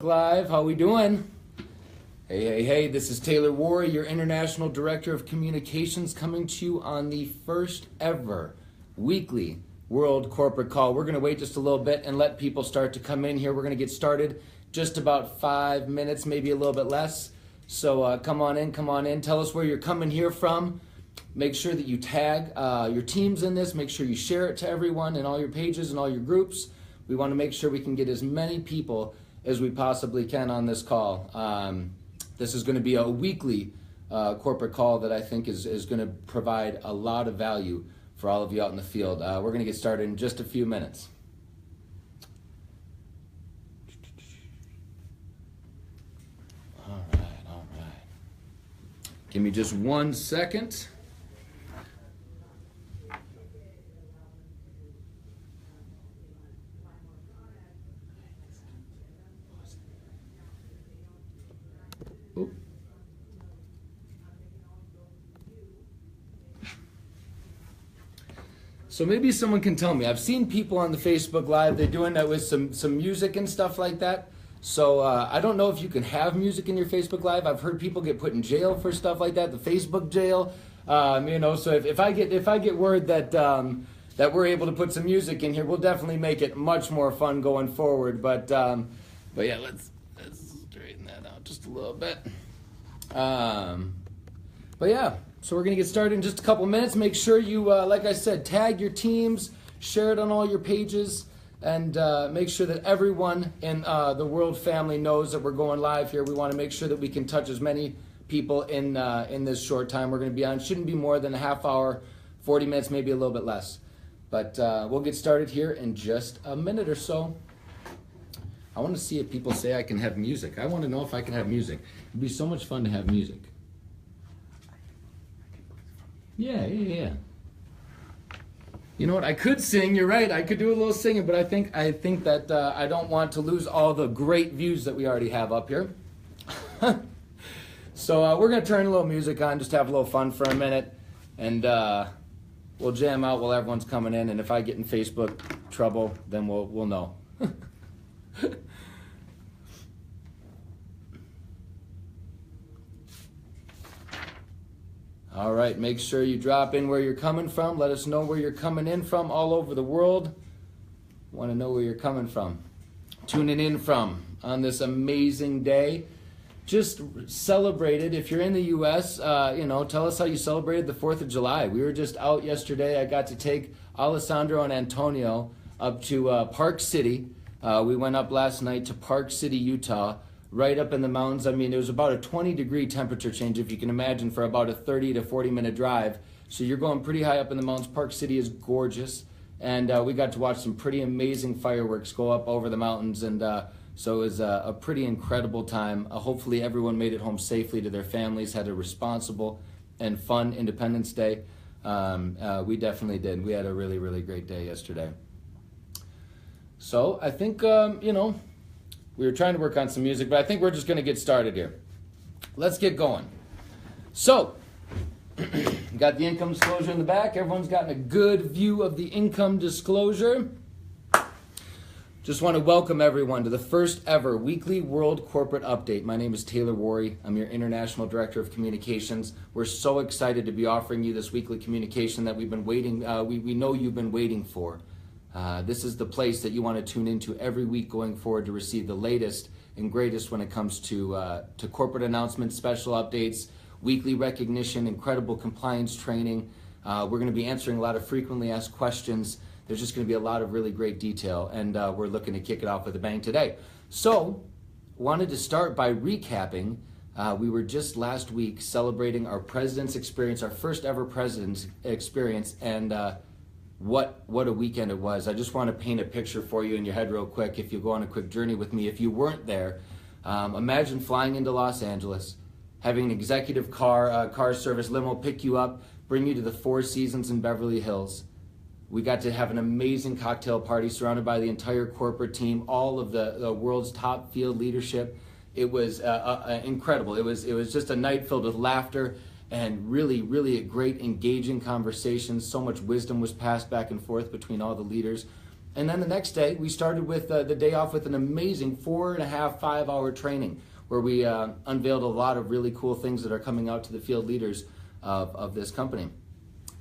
Live. How we doing? Hey, this is Taylor Worre, your International Director of Communications, coming to you on the first ever weekly World Corporate Call. We're going to wait just a little bit and let people start to come in here. We're going to get started just about 5 minutes, maybe a little bit less. So come on in. Tell us where you're coming here from. Make sure that you tag your teams in this. Make sure you share it to everyone in all your pages and all your groups. We want to make sure we can get as many people as we possibly can on this call. This is going to be a weekly corporate call that I think is going to provide a lot of value for all of you out in the field. We're going to get started in just a few minutes. All right. Give me just 1 second. So maybe someone can tell me. I've seen people on the Facebook Live, they're doing that with some music and stuff like that. So I don't know if you can have music in your Facebook Live. I've heard people get put in jail for stuff like that, the Facebook jail. So if I get word that that we're able to put some music in here, we'll definitely make it much more fun going forward. But yeah, let's straighten that out just a little bit. But yeah. So we're going to get started in just a couple minutes. Make sure you, like I said, tag your teams, share it on all your pages, and make sure that everyone in the World family knows that we're going live here. We want to make sure that we can touch as many people in this short time we're going to be on. Shouldn't be more than a half hour, 40 minutes, maybe a little bit less. But we'll get started here in just a minute or so. I want to see if people say I can have music. I want to know if I can have music. It'd be so much fun to have music. Yeah. You know what? I could sing. You're right. I could do a little singing, but I think that I don't want to lose all the great views that we already have up here. So we're gonna turn a little music on, just have a little fun for a minute, and we'll jam out while everyone's coming in. And if I get in Facebook trouble, then we'll know. All right, make sure you drop in where you're coming from. Let us know where you're coming in from all over the world. Want to know where you're coming from. Tuning in from on this amazing day. Just celebrated. If you're in the U.S., tell us how you celebrated the 4th of July. We were just out yesterday. I got to take Alessandro and Antonio up to Park City. We went up last night to Park City, Utah. Right up in the mountains. I mean, it was about a 20-degree temperature change, if you can imagine, for about a 30 to 40-minute drive. So you're going pretty high up in the mountains. Park City is gorgeous. And we got to watch some pretty amazing fireworks go up over the mountains. And so it was a pretty incredible time. Hopefully everyone made it home safely to their families, had a responsible and fun Independence Day. We definitely did. We had a really, really great day yesterday. So I think, we were trying to work on some music, but I think we're just going to get started here. Let's get going. So, got the income disclosure in the back. Everyone's gotten a good view of the income disclosure. Just want to welcome everyone to the first ever weekly World Corporate Update. My name is Taylor Worre. I'm your International Director of Communications. We're so excited to be offering you this weekly communication that we've been waiting, we know you've been waiting for. This is the place that you want to tune into every week going forward to receive the latest and greatest when it comes to corporate announcements, special updates, weekly recognition, incredible compliance training. We're going to be answering a lot of frequently asked questions. There's just going to be a lot of really great detail, and we're looking to kick it off with a bang today. So, wanted to start by recapping. We were just last week celebrating our President's Experience, our first ever President's Experience, and what a weekend it was. I just want to paint a picture for you in your head real quick if you go on a quick journey with me. If you weren't there, imagine flying into Los Angeles, having an executive car service limo pick you up, bring you to the Four Seasons in Beverly Hills. We got to have an amazing cocktail party surrounded by the entire corporate team, all of the world's top field leadership. It was incredible. It was just a night filled with laughter and really a great engaging conversation. So much wisdom was passed back and forth between all the leaders. And then the next day, we started with the day off with an amazing 4.5, 5-hour training where we unveiled a lot of really cool things that are coming out to the field leaders of this company.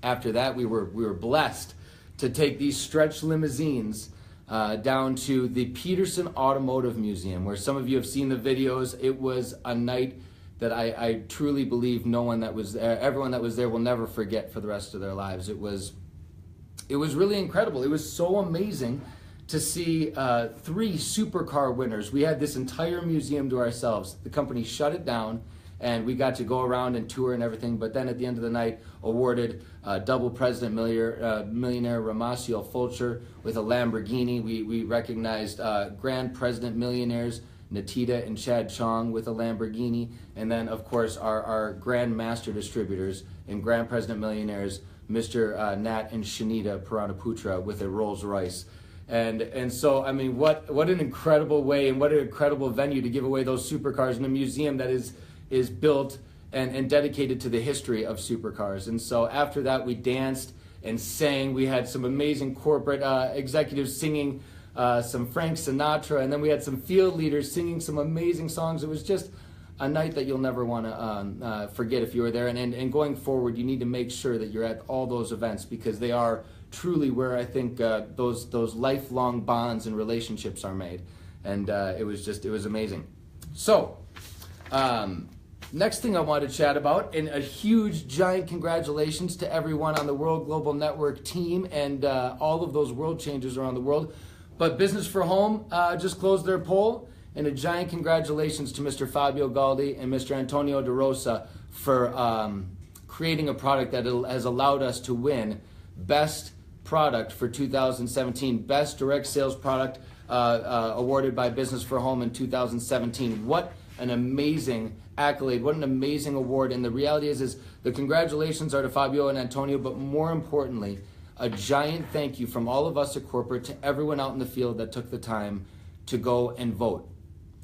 After that, we were blessed to take these stretch limousines down to the Peterson Automotive Museum, where some of you have seen the videos. It was a night that I truly believe everyone that was there will never forget for the rest of their lives. It was really incredible. It was so amazing to see 3 supercar winners. We had this entire museum to ourselves. The company shut it down, and we got to go around and tour and everything, but then at the end of the night awarded double president millionaire Ramasio Fulcher with a Lamborghini. We recognized grand president millionaires Natita and Chad Chong with a Lamborghini, and then of course our grand master distributors and grand president millionaires Mr. Nat and Shanita Puranaputra with a Rolls Royce. And so, I mean, what an incredible way and what an incredible venue to give away those supercars in a museum that is built and dedicated to the history of supercars. And so after that, we danced and sang. We had some amazing corporate executives singing some Frank Sinatra, and then we had some field leaders singing some amazing songs. It was just a night that you'll never want to forget if you were there. And going forward, you need to make sure that you're at all those events, because they are truly where I think those lifelong bonds and relationships are made. And it was amazing. So next thing I want to chat about, and a huge giant congratulations to everyone on the World Global Network team and all of those world changers around the world. But Business for Home just closed their poll, and a giant congratulations to Mr. Fabio Galdi and Mr. Antonio De Rosa for creating a product that has allowed us to win Best Product for 2017, Best Direct Sales Product awarded by Business for Home in 2017. What an amazing accolade, what an amazing award. And the reality is the congratulations are to Fabio and Antonio, but more importantly, a giant thank you from all of us at corporate to everyone out in the field that took the time to go and vote.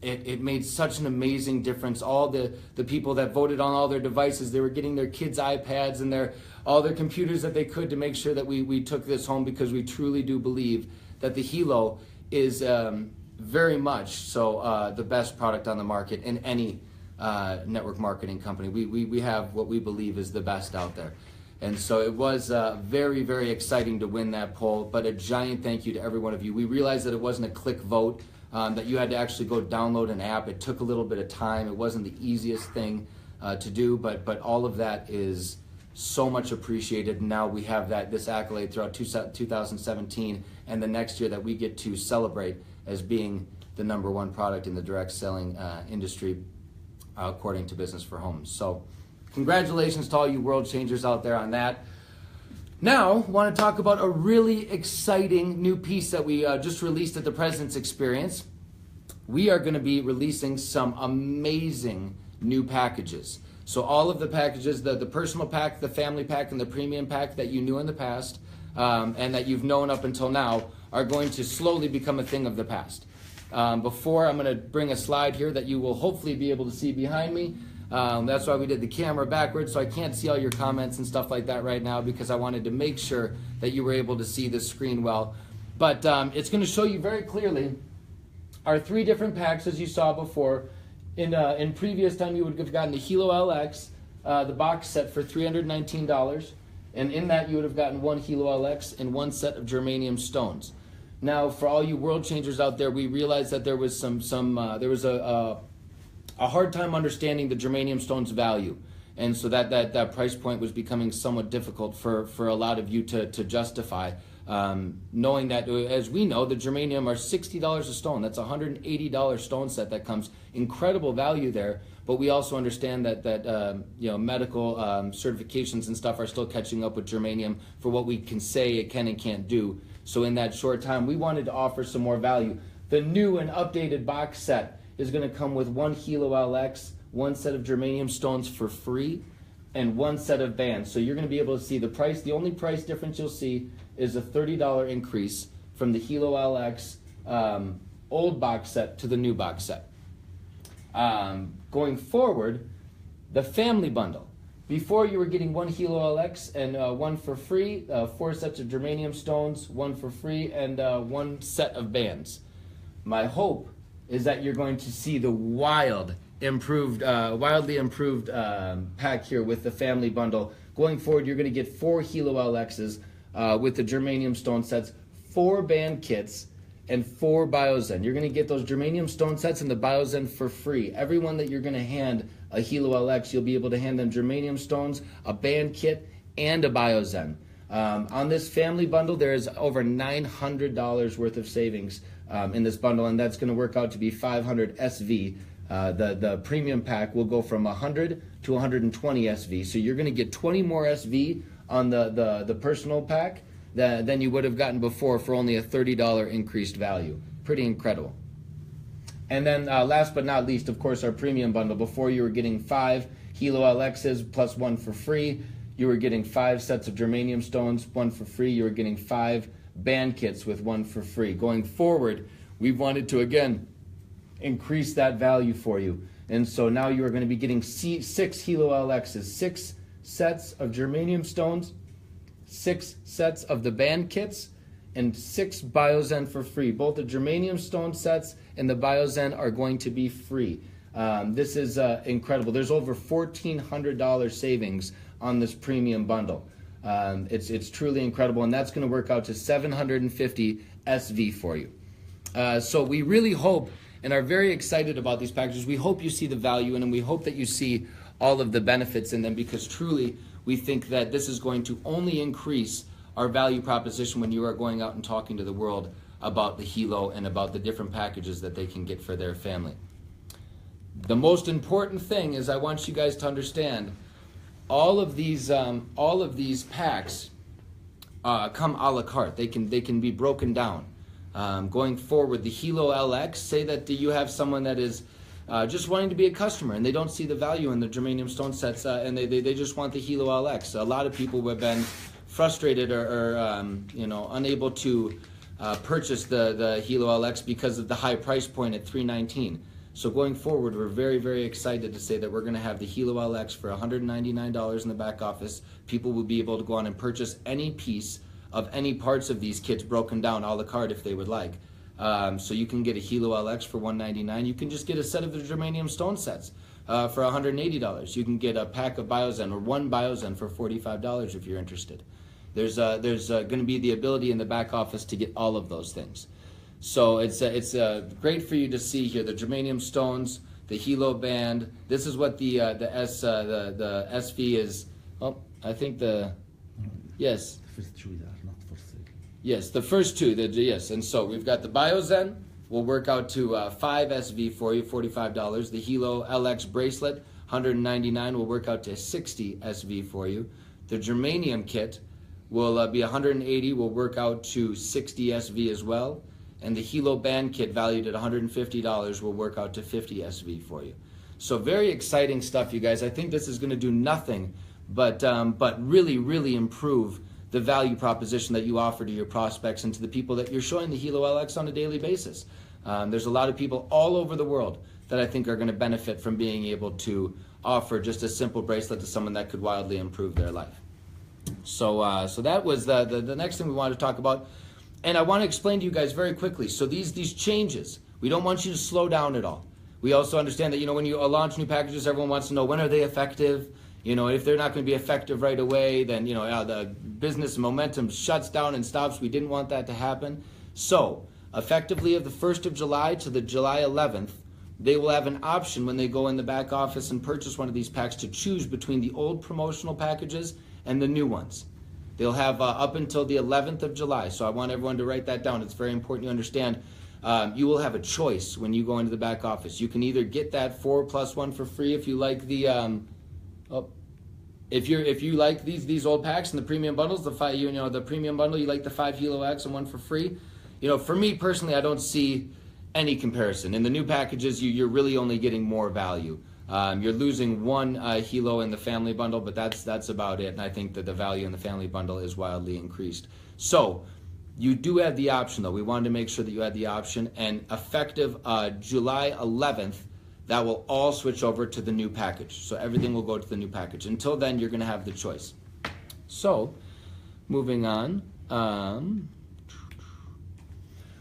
It made such an amazing difference. All the people that voted on all their devices, they were getting their kids' iPads and all their computers that they could to make sure that we took this home, because we truly do believe that the Hilo is very much so the best product on the market in any network marketing company. We have what we believe is the best out there. And so it was very, very exciting to win that poll, but a giant thank you to every one of you. We realized that it wasn't a click vote, that you had to actually go download an app. It took a little bit of time. It wasn't the easiest thing to do, but all of that is so much appreciated. Now we have this accolade throughout 2017 and the next year that we get to celebrate as being the #1 product in the direct selling industry, according to Business for Homes. So congratulations to all you world changers out there on that. Now, I want to talk about a really exciting new piece that we just released at the President's Experience. We are going to be releasing some amazing new packages. So all of the packages, the personal pack, the family pack, and the premium pack that you knew in the past and that you've known up until now are going to slowly become a thing of the past. Before, I'm going to bring a slide here that you will hopefully be able to see behind me. That's why we did the camera backwards, so I can't see all your comments and stuff like that right now, because I wanted to make sure that you were able to see the screen well. But it's going to show you very clearly our 3 different packs, as you saw before. In previous time, you would have gotten the Hilo LX, the box set for $319, and in that you would have gotten 1 Hilo LX and 1 set of germanium stones. Now, for all you world changers out there, we realized that there was a hard time understanding the germanium stones value, and so that price point was becoming somewhat difficult for a lot of you to justify, knowing that, as we know, the germanium are $60 a stone. That's a $180 stone set that comes. Incredible value there, but we also understand that medical certifications and stuff are still catching up with germanium for what we can say it can and can't do. So in that short time, we wanted to offer some more value. The new and updated box set is going to come with 1 Hilo LX, 1 set of germanium stones for free, and 1 set of bands. So you're going to be able to see the price. The only price difference you'll see is a $30 increase from the Hilo LX old box set to the new box set. Going forward, the family bundle. Before, you were getting 1 Hilo LX and 1 for free, 4 sets of germanium stones, 1 for free, and 1 set of bands. My hope is that you're going to see the wildly improved pack here with the family bundle. Going forward, you're going to get 4 Hilo LXs with the germanium stone sets, 4 band kits, and 4 Biozen. You're going to get those germanium stone sets and the Biozen for free. Everyone that you're going to hand a Hilo LX, you'll be able to hand them germanium stones, a band kit, and a Biozen. On this family bundle, there is over $900 worth of savings in this bundle, and that's going to work out to be 500 SV. The premium pack will go from 100 to 120 SV. So you're going to get 20 more SV on the personal pack than you would have gotten before for only a $30 increased value. Pretty incredible. And then last but not least, of course, our premium bundle. Before, you were getting 5 Hilo LXs plus 1 for free. You were getting 5 sets of germanium stones, 1 for free. You were getting 5 band kits with 1 for free. Going forward, we wanted to, again, increase that value for you. And so now you are going to be getting 6 Hilo LXs, 6 sets of germanium stones, 6 sets of the band kits, and 6 Biozen for free. Both the germanium stone sets and the Biozen are going to be free. This is incredible. There's over $1,400 savings on this premium bundle. It's truly incredible, and that's going to work out to 750 SV for you. So we really hope and are very excited about these packages. We hope you see the value in them. We hope that you see all of the benefits in them, because truly we think that this is going to only increase our value proposition when you are going out and talking to the world about the Hilo and about the different packages that they can get for their family. The most important thing is I want you guys to understand all of these packs come a la carte. They can be broken down. Going forward, the Hilo LX, say that you have someone that is just wanting to be a customer and they don't see the value in the germanium stone sets and they just want the Hilo LX. A lot of people have been frustrated or unable to purchase the Hilo LX because of the high price point at $319. So going forward, we're very, very excited to say that we're going to have the Hilo LX for $199 in the back office. People will be able to go on and purchase any piece of any parts of these kits broken down a la carte if they would like. So you can get a Hilo LX for $199. You can just get a set of the germanium stone sets for $180. You can get a pack of Biozen or 1 Biozen for $45 if you're interested. There's going to be the ability in the back office to get all of those things. So it's great for you to see here the germanium stones, the Hilo band. This is what the SV is. Oh, I think yes. Yes, the first two. Yes, and so we've got the Biozen. Will work out to 5 SV for you, $45. The Hilo LX bracelet, $199. Will work out to 60 SV for you. The germanium kit will be $180. Will work out to 60 SV as well. And the Hilo band kit, valued at $150, will work out to 50 SV for you. So very exciting stuff, you guys. I think this is going to do nothing but really, really improve the value proposition that you offer to your prospects and to the people that you're showing the Hilo LX on a daily basis. There's a lot of people all over the world that I think are going to benefit from being able to offer just a simple bracelet to someone that could wildly improve their life. So that was the next thing we wanted to talk about. And I want to explain to you guys very quickly. So these changes, we don't want you to slow down at all. We also understand that, when you launch new packages, everyone wants to know, when are they effective? If they're not going to be effective right away, then, the business momentum shuts down and stops. We didn't want that to happen. So effectively of the 1st of July to the July 11th, they will have an option when they go in the back office and purchase one of these packs to choose between the old promotional packages and the new ones. They'll have up until the 11th of July. So I want everyone to write that down. It's very important you understand. You will have a choice when you go into the back office. You can either get that 4 + 1 for free if you like the if you like these old packs and the premium bundles, the premium bundle, you like the 5 Hilo X and 1 for free. For me personally, I don't see any comparison. In the new packages, you're really only getting more value. You're losing 1 Hilo in the family bundle, but that's about it. And I think that the value in the family bundle is wildly increased. So you do have the option, though. We wanted to make sure that you had the option. And effective July 11th, that will all switch over to the new package. So everything will go to the new package. Until then, you're going to have the choice. So, moving on.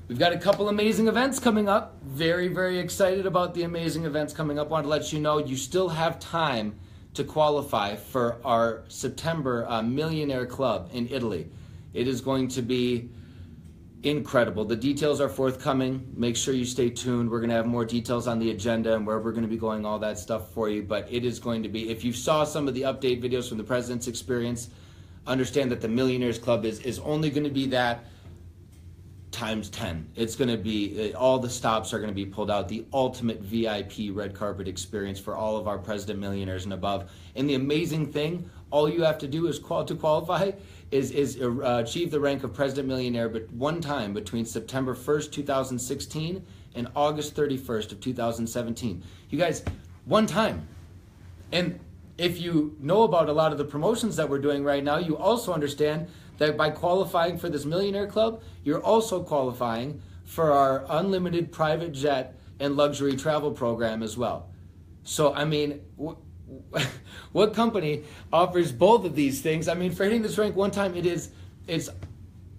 We've got a couple amazing events coming up. Very, very excited about the amazing events coming up. Want to let you know you still have time to qualify for our September Millionaire Club in Italy. It is going to be incredible. The details are forthcoming. Make sure you stay tuned. We're going to have more details on the agenda and where we're going to be going, all that stuff for you. But it is going to be, if you saw some of the update videos from the President's Experience, understand that the Millionaires Club is only going to be that times 10. It's going to be, all the stops are going to be pulled out. The ultimate VIP red carpet experience for all of our President Millionaires and above. And the amazing thing, all you have to do is to qualify is achieve the rank of President Millionaire, but one time between September 1st, 2016 and August 31st of 2017. You guys, one time. And if you know about a lot of the promotions that we're doing right now, you also understand that by qualifying for this Millionaire Club, you're also qualifying for our unlimited private jet and luxury travel program as well. So, I mean, what company offers both of these things? I mean, for hitting this rank one time, it's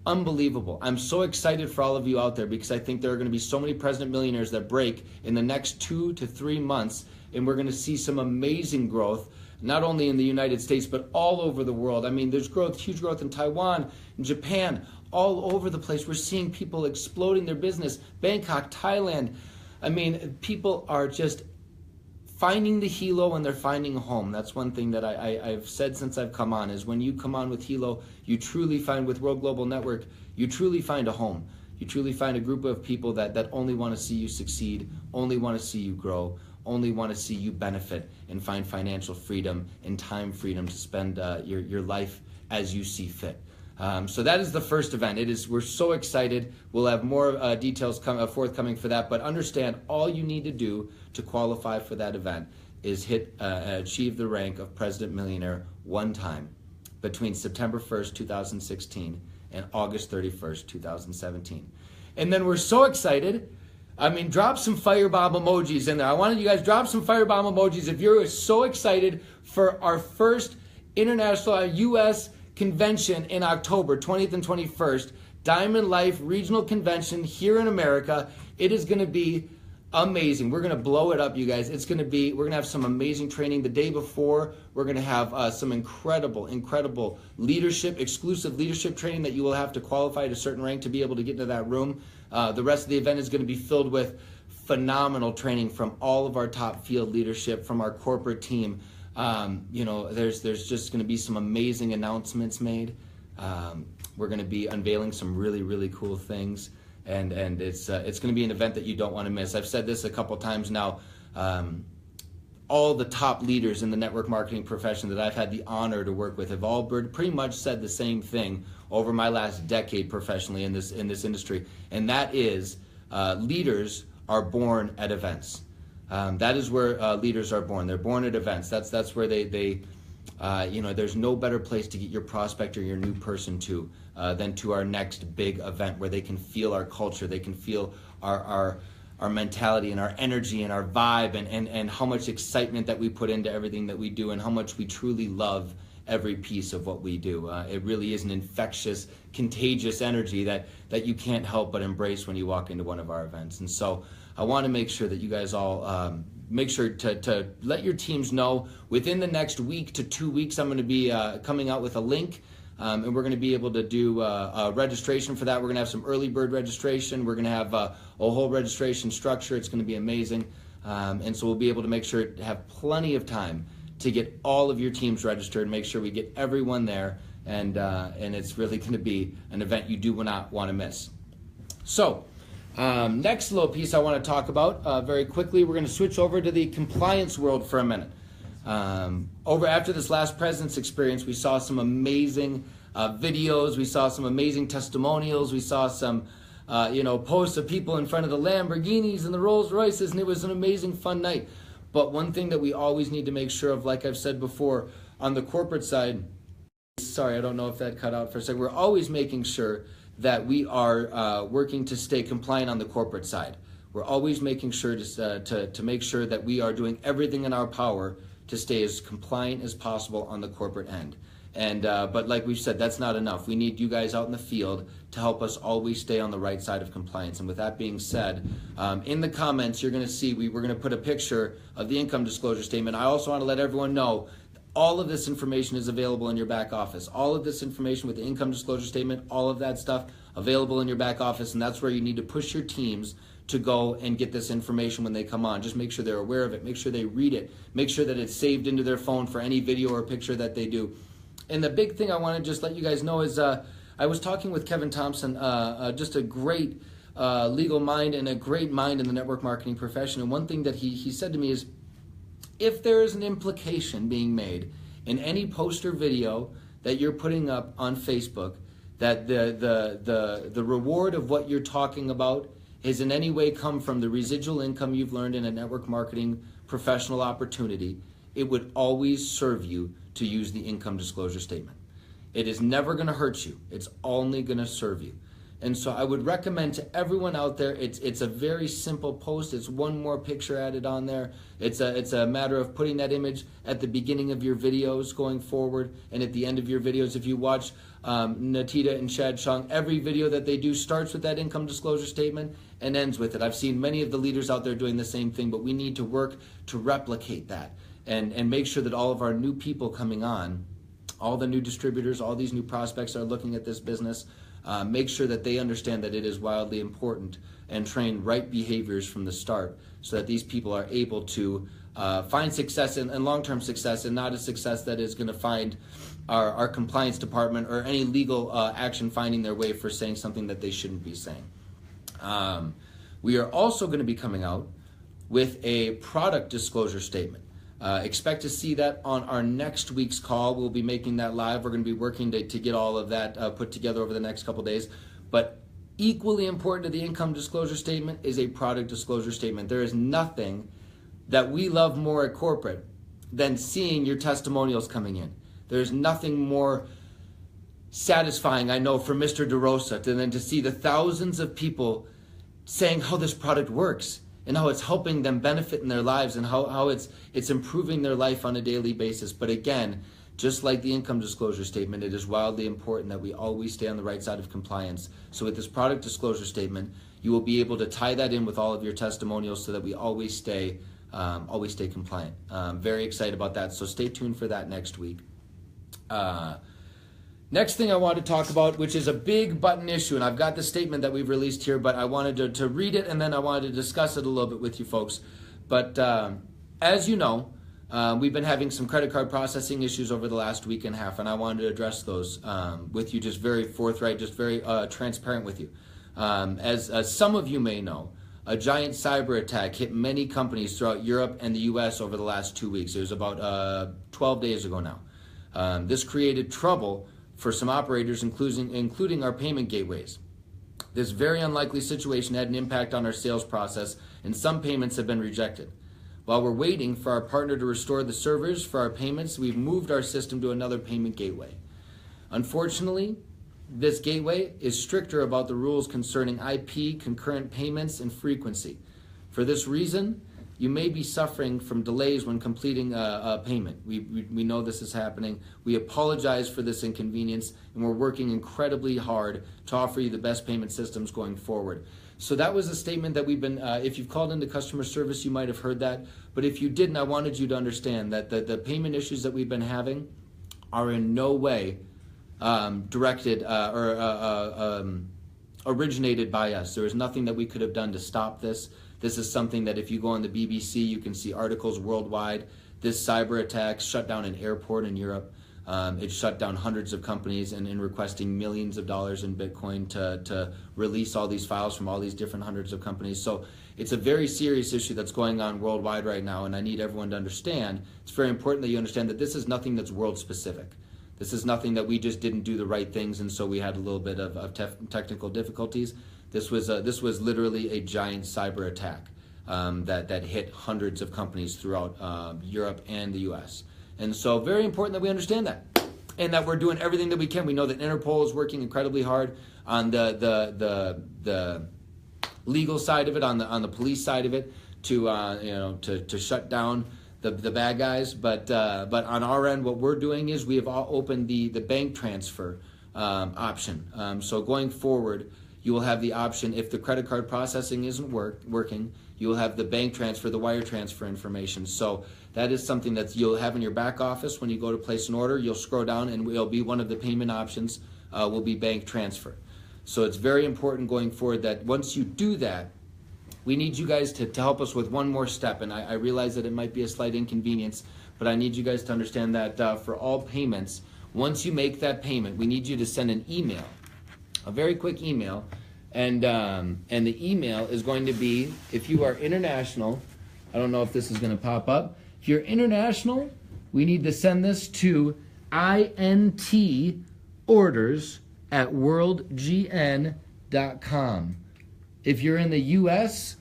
unbelievable. I'm so excited for all of you out there because I think there are going to be so many President Millionaires that break in the next 2 to 3 months, and we're going to see some amazing growth, not only in the United States, but all over the world. I mean, there's growth, huge growth in Taiwan, in Japan, all over the place. We're seeing people exploding their business. Bangkok, Thailand. I mean, people are just finding the Hilo and they're finding a home. That's one thing that I've said since I've come on, is when you come on with Hilo, you truly find, with World Global Network, you truly find a home. You truly find a group of people that only want to see you succeed, only want to see you grow, only want to see you benefit and find financial freedom and time freedom to spend your life as you see fit. So that is the first event. We're so excited. We'll have more details forthcoming for that. But understand, all you need to do to qualify for that event is achieve the rank of President Millionaire one time between September 1st, 2016 and August 31st, 2017. And then we're so excited. I mean, drop some firebomb emojis in there. I wanted you guys drop some firebomb emojis if you're so excited for our first international U.S. convention in October 20th and 21st, Diamond Life Regional Convention here in America. It is going to be amazing. We're going to blow it up, you guys. We're going to have some amazing training the day before. We're going to have some incredible exclusive leadership training that you will have to qualify at a certain rank to be able to get into that room. The rest of the event is going to be filled with phenomenal training from all of our top field leadership, from our corporate team. There's just going to be some amazing announcements made. We're going to be unveiling some really, really cool things. And it's going to be an event that you don't want to miss. I've said this a couple times now. All the top leaders in the network marketing profession that I've had the honor to work with have all pretty much said the same thing over my last decade professionally in this industry, and that is leaders are born at events. That is where leaders are born. They're born at events. That's where they there's no better place to get your prospect or your new person to than to our next big event, where they can feel our culture, they can feel our mentality and our energy and our vibe and how much excitement that we put into everything that we do and how much we truly love every piece of what we do. It really is an infectious, contagious energy that you can't help but embrace when you walk into one of our events. And so I want to make sure that you guys all make sure to let your teams know within the next week to 2 weeks. I'm going to be coming out with a link, and we're going to be able to do a registration for that. We're going to have some early bird registration. We're going to have a whole registration structure. It's going to be amazing. And so we'll be able to make sure to have plenty of time to get all of your teams registered, make sure we get everyone there, and it's really going to be an event you do not want to miss. So, next little piece I want to talk about very quickly, we're going to switch over to the compliance world for a minute. After this last President's Experience, we saw some amazing videos, we saw some amazing testimonials, we saw some posts of people in front of the Lamborghinis and the Rolls Royces, and it was an amazing, fun night. But one thing that we always need to make sure of, like I've said before, on the corporate side, sorry, I don't know if that cut out for a second, we're always making sure that we are working to stay compliant on the corporate side. We're always making sure to make sure that we are doing everything in our power to stay as compliant as possible on the corporate end. And but like we've said, that's not enough. We need you guys out in the field to help us always stay on the right side of compliance. And with that being said, in the comments, you're going to see we're going to put a picture of the income disclosure statement. I also want to let everyone know all of this information is available in your back office. All of this information with the income disclosure statement, all of that stuff available in your back office, and that's where you need to push your teams to go and get this information when they come on. Just make sure they're aware of it. Make sure they read it. Make sure that it's saved into their phone for any video or picture that they do. And the big thing I want to just let you guys know is I was talking with Kevin Thompson, just a great legal mind and a great mind in the network marketing profession. And one thing that he said to me is, if there is an implication being made in any post or video that you're putting up on Facebook, that the reward of what you're talking about is in any way come from the residual income you've learned in a network marketing professional opportunity, it would always serve you to use the income disclosure statement. It is never going to hurt you. It's only going to serve you. And so I would recommend to everyone out there, it's a very simple post. It's one more picture added on there. It's a matter of putting that image at the beginning of your videos going forward and at the end of your videos. If you watch Natita and Shad Chung, every video that they do starts with that income disclosure statement and ends with it. I've seen many of the leaders out there doing the same thing, but we need to work to replicate that and make sure that all of our new people coming on, all the new distributors, all these new prospects are looking at this business, make sure that they understand that it is wildly important and train right behaviors from the start so that these people are able to find success and long-term success, and not a success that is going to find our compliance department or any legal action finding their way for saying something that they shouldn't be saying. We are also going to be coming out with a product disclosure statement. Expect to see that on our next week's call. We'll be making that live. We're going to be working to get all of that put together over the next couple days. But equally important to the income disclosure statement is a product disclosure statement. There is nothing that we love more at corporate than seeing your testimonials coming in. There's nothing more satisfying, I know, for Mr. DeRosa than to see the thousands of people saying how this product works and how it's helping them benefit in their lives and how it's improving their life on a daily basis. But again, just like the income disclosure statement, it is wildly important that we always stay on the right side of compliance. So with this product disclosure statement, you will be able to tie that in with all of your testimonials so that we always stay compliant. Very excited about that. So stay tuned for that next week. Next thing I want to talk about, which is a big button issue, and I've got the statement that we've released here, but I wanted to read it and then I wanted to discuss it a little bit with you folks. But as you know, we've been having some credit card processing issues over the last week and a half, and I wanted to address those with you, just very forthright, just very transparent with you. As some of you may know, a giant cyber attack hit many companies throughout Europe and the US over the last 2 weeks. It was about 12 days ago now. This created trouble for some operators, including our payment gateways. This very unlikely situation had an impact on our sales process, and some payments have been rejected. While we're waiting for our partner to restore the servers for our payments, we've moved our system to another payment gateway. Unfortunately, this gateway is stricter about the rules concerning IP, concurrent payments, and frequency. For this reason, you may be suffering from delays when completing a payment. We know this is happening. We apologize for this inconvenience, and we're working incredibly hard to offer you the best payment systems going forward. So that was a statement that we've been, if you've called into customer service, you might have heard that. But if you didn't, I wanted you to understand that the payment issues that we've been having are in no way directed or originated by us. There is nothing that we could have done to stop this. This is something that if you go on the BBC, you can see articles worldwide. This cyber attack shut down an airport in Europe. It shut down hundreds of companies and in requesting millions of dollars in Bitcoin to release all these files from all these different hundreds of companies. So it's a very serious issue that's going on worldwide right now, and I need everyone to understand. It's very important that you understand that this is nothing that's world specific. This is nothing that we just didn't do the right things and so we had a little bit of technical difficulties. This was literally a giant cyber attack that hit hundreds of companies throughout Europe and the US. And so very important that we understand that and that we're doing everything that we can. We know that Interpol is working incredibly hard on the legal side of it, on the police side of it, to shut down the bad guys. But on our end, what we're doing is we have all opened the bank transfer option. So going forward, you will have the option, if the credit card processing isn't working, you will have the bank transfer, the wire transfer information. So that is something that you'll have in your back office when you go to place an order. You'll scroll down and it'll be one of the payment options will be bank transfer. So it's very important going forward that once you do that, we need you guys to help us with one more step. And I realize that it might be a slight inconvenience, but I need you guys to understand that for all payments, once you make that payment, we need you to send an email, a very quick email, and the email is going to be, if you are international, I don't know if this is going to pop up. If you're international, we need to send this to intorders@worldgn.com. If you're in the U.S.,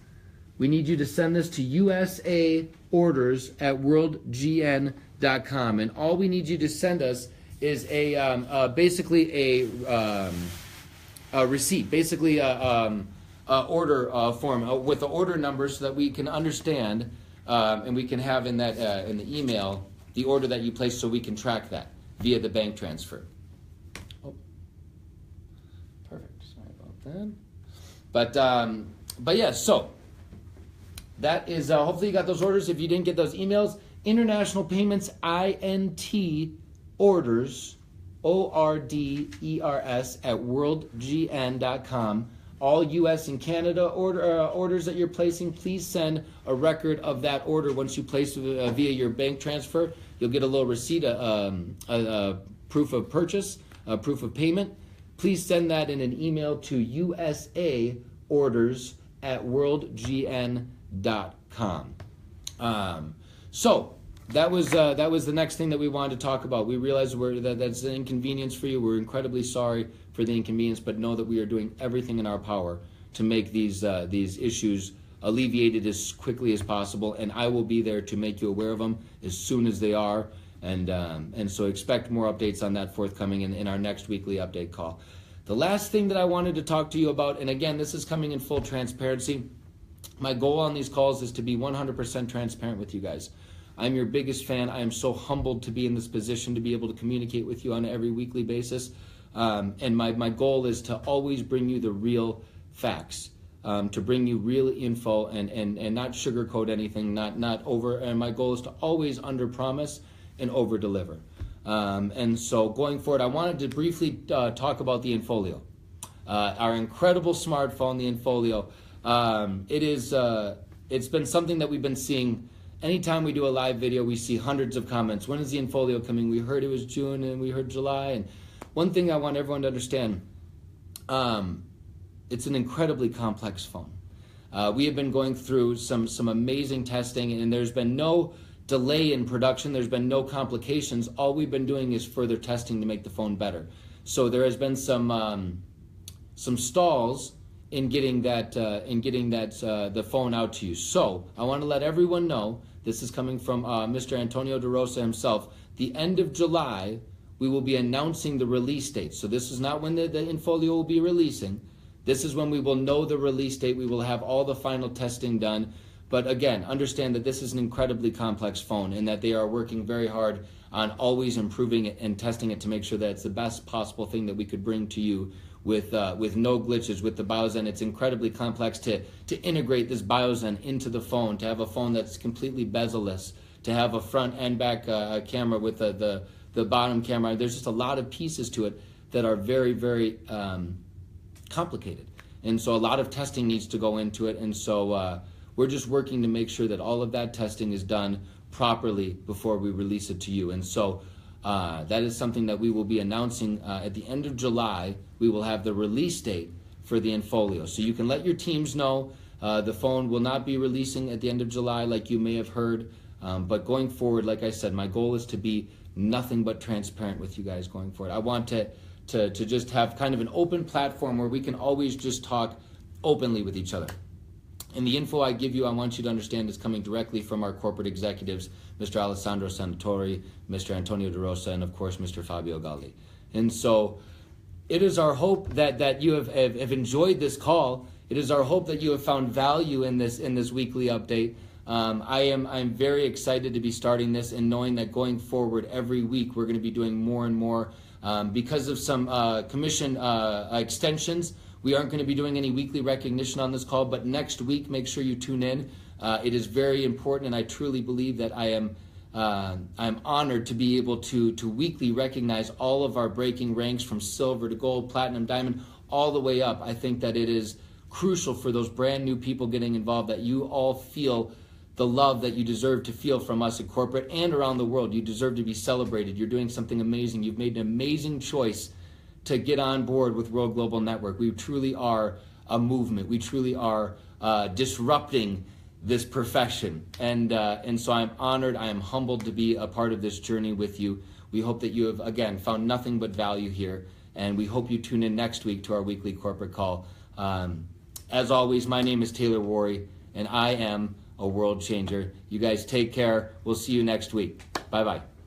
we need you to send this to usaorders@worldgn.com. And all we need you to send us is basically a receipt, basically a order form with the order number, so that we can understand and we can have in the email the order that you placed, so we can track that via the bank transfer. Oh, perfect. Sorry about that. But yeah, so that is hopefully you got those orders. If you didn't get those emails, international payments, INT orders, ORDERS @worldgn.com. All U.S. and Canada orders that you're placing, please send a record of that order. Once you place via your bank transfer, you'll get a little receipt, a proof of purchase, a proof of payment. Please send that in an email to usaorders@worldgn.com. So that was the next thing that we wanted to talk about. We realize that's an inconvenience for you. We're incredibly sorry for the inconvenience, but know that we are doing everything in our power to make these issues alleviated as quickly as possible, and I will be there to make you aware of them as soon as they are, and so expect more updates on that forthcoming in our next weekly update call. The last thing that I wanted to talk to you about, and again, this is coming in full transparency, my goal on these calls is to be 100% transparent with you guys. I'm your biggest fan. I am so humbled to be in this position to be able to communicate with you on an every weekly basis. And my goal is to always bring you the real facts, to bring you real info and not sugarcoat anything, not over. And my goal is to always under-promise and over-deliver. And so going forward, I wanted to briefly talk about the Infolio, our incredible smartphone, the Infolio. It's been something that we've been seeing. Anytime we do a live video, we see hundreds of comments. When is the Infolio coming? We heard it was June, and we heard July. And one thing I want everyone to understand, it's an incredibly complex phone. We have been going through some amazing testing, and there's been no delay in production. There's been no complications. All we've been doing is further testing to make the phone better. So there has been some stalls in getting the phone out to you. So I want to let everyone know, this is coming from Mr. Antonio DeRosa himself. The end of July, we will be announcing the release date. So this is not when the Infolio will be releasing. This is when we will know the release date. We will have all the final testing done. But again, understand that this is an incredibly complex phone, and that they are working very hard on always improving it and testing it to make sure that it's the best possible thing that we could bring to you with no glitches with the BioZen. It's incredibly complex to integrate this BioZen into the phone, to have a phone that's completely bezel-less, to have a front and back camera with the bottom camera. There's just a lot of pieces to it that are very, very complicated. And so a lot of testing needs to go into it. And so we're just working to make sure that all of that testing is done properly before we release it to you. And so that is something that we will be announcing at the end of July. We will have the release date for the Infolio. So you can let your teams know. The phone will not be releasing at the end of July like you may have heard. But going forward, like I said, my goal is to be nothing but transparent with you guys going forward. I want to just have kind of an open platform where we can always just talk openly with each other. And the info I give you, I want you to understand, is coming directly from our corporate executives, Mr. Alessandro Sanatori, Mr. Antonio DeRosa, and of course, Mr. Fabio Galli. And so it is our hope that you have enjoyed this call. It is our hope that you have found value in this weekly update. I'm very excited to be starting this and knowing that going forward every week we're going to be doing more and more. Because of some commission extensions, we aren't going to be doing any weekly recognition on this call, but next week make sure you tune in. It is very important, and I truly believe that I'm honored to be able to weekly recognize all of our breaking ranks from silver to gold, platinum, diamond, all the way up. I think that it is crucial for those brand new people getting involved that you all feel the love that you deserve to feel from us at corporate and around the world. You deserve to be celebrated. You're doing something amazing. You've made an amazing choice to get on board with World Global Network. We truly are a movement. We truly are disrupting this profession. And so I'm honored, I am humbled to be a part of this journey with you. We hope that you have, again, found nothing but value here. And we hope you tune in next week to our weekly corporate call. As always, my name is Taylor Worre, and I am a world changer. You guys take care. We'll see you next week. Bye-bye.